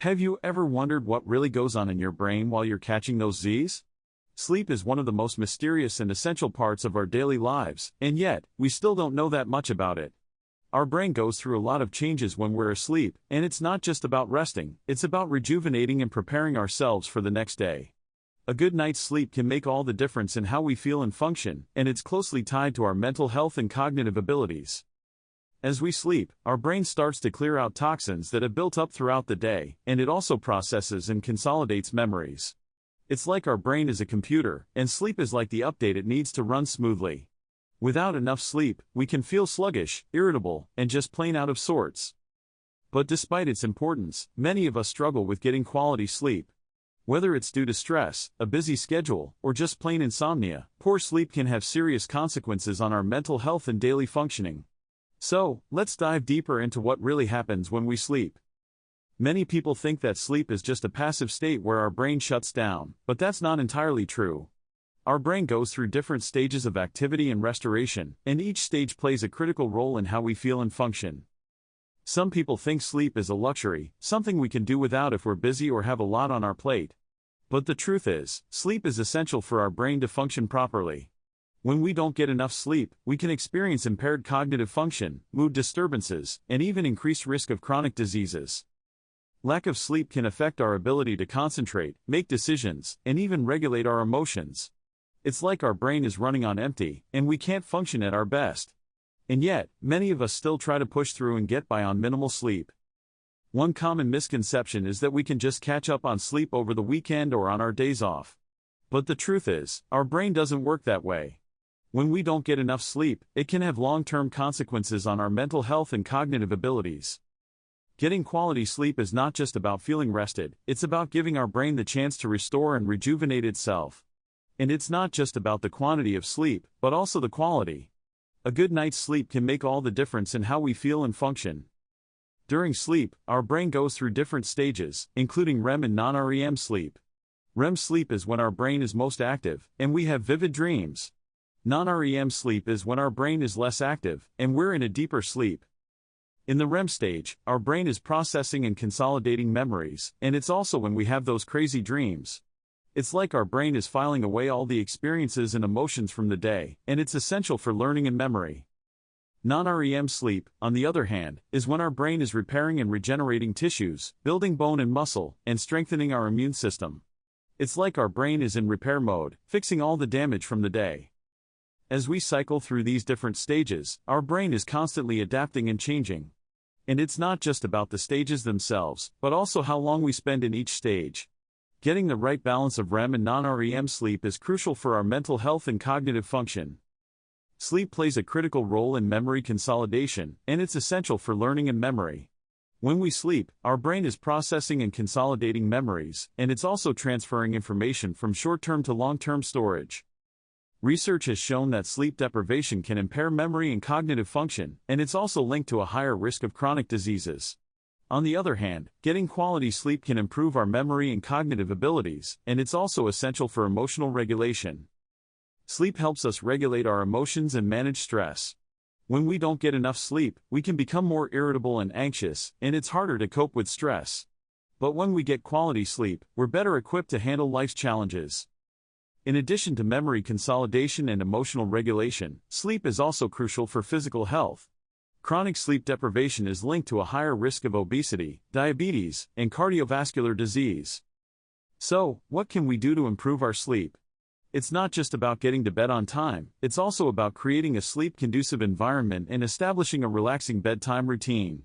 Have you ever wondered what really goes on in your brain while you're catching those Z's? Sleep is one of the most mysterious and essential parts of our daily lives, and yet, we still don't know that much about it. Our brain goes through a lot of changes when we're asleep, and it's not just about resting, it's about rejuvenating and preparing ourselves for the next day. A good night's sleep can make all the difference in how we feel and function, and it's closely tied to our mental health and cognitive abilities. As we sleep, our brain starts to clear out toxins that have built up throughout the day, and it also processes and consolidates memories. It's like our brain is a computer, and sleep is like the update it needs to run smoothly. Without enough sleep, we can feel sluggish, irritable, and just plain out of sorts. But despite its importance, many of us struggle with getting quality sleep. Whether it's due to stress, a busy schedule, or just plain insomnia, poor sleep can have serious consequences on our mental health and daily functioning. So, let's dive deeper into what really happens when we sleep. Many people think that sleep is just a passive state where our brain shuts down, but that's not entirely true. Our brain goes through different stages of activity and restoration, and each stage plays a critical role in how we feel and function. Some people think sleep is a luxury, something we can do without if we're busy or have a lot on our plate. But the truth is, sleep is essential for our brain to function properly. When we don't get enough sleep, we can experience impaired cognitive function, mood disturbances, and even increased risk of chronic diseases. Lack of sleep can affect our ability to concentrate, make decisions, and even regulate our emotions. It's like our brain is running on empty, and we can't function at our best. And yet, many of us still try to push through and get by on minimal sleep. One common misconception is that we can just catch up on sleep over the weekend or on our days off. But the truth is, our brain doesn't work that way. When we don't get enough sleep, it can have long-term consequences on our mental health and cognitive abilities. Getting quality sleep is not just about feeling rested, it's about giving our brain the chance to restore and rejuvenate itself. And it's not just about the quantity of sleep, but also the quality. A good night's sleep can make all the difference in how we feel and function. During sleep, our brain goes through different stages, including REM and non-REM sleep. REM sleep is when our brain is most active, and we have vivid dreams. Non-REM sleep is when our brain is less active, and we're in a deeper sleep. In the REM stage, our brain is processing and consolidating memories, and it's also when we have those crazy dreams. It's like our brain is filing away all the experiences and emotions from the day, and it's essential for learning and memory. Non-REM sleep, on the other hand, is when our brain is repairing and regenerating tissues, building bone and muscle, and strengthening our immune system. It's like our brain is in repair mode, fixing all the damage from the day. As we cycle through these different stages, our brain is constantly adapting and changing. And it's not just about the stages themselves, but also how long we spend in each stage. Getting the right balance of REM and non-REM sleep is crucial for our mental health and cognitive function. Sleep plays a critical role in memory consolidation, and it's essential for learning and memory. When we sleep, our brain is processing and consolidating memories, and it's also transferring information from short-term to long-term storage. Research has shown that sleep deprivation can impair memory and cognitive function, and it's also linked to a higher risk of chronic diseases. On the other hand, getting quality sleep can improve our memory and cognitive abilities, and it's also essential for emotional regulation. Sleep helps us regulate our emotions and manage stress. When we don't get enough sleep, we can become more irritable and anxious, and it's harder to cope with stress. But when we get quality sleep, we're better equipped to handle life's challenges. In addition to memory consolidation and emotional regulation, sleep is also crucial for physical health. Chronic sleep deprivation is linked to a higher risk of obesity, diabetes, and cardiovascular disease. So, what can we do to improve our sleep? It's not just about getting to bed on time, it's also about creating a sleep-conducive environment and establishing a relaxing bedtime routine.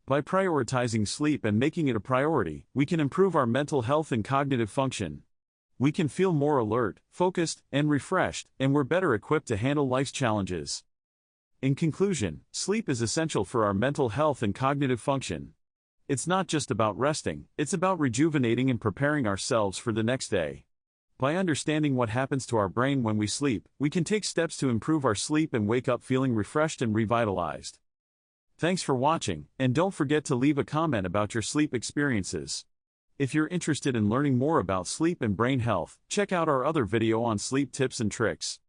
By prioritizing sleep and making it a priority, we can improve our mental health and cognitive function. We can feel more alert, focused, and refreshed, and we're better equipped to handle life's challenges. In conclusion, sleep is essential for our mental health and cognitive function. It's not just about resting, it's about rejuvenating and preparing ourselves for the next day. By understanding what happens to our brain when we sleep, we can take steps to improve our sleep and wake up feeling refreshed and revitalized. Thanks for watching, and don't forget to leave a comment about your sleep experiences. If you're interested in learning more about sleep and brain health, check out our other video on sleep tips and tricks.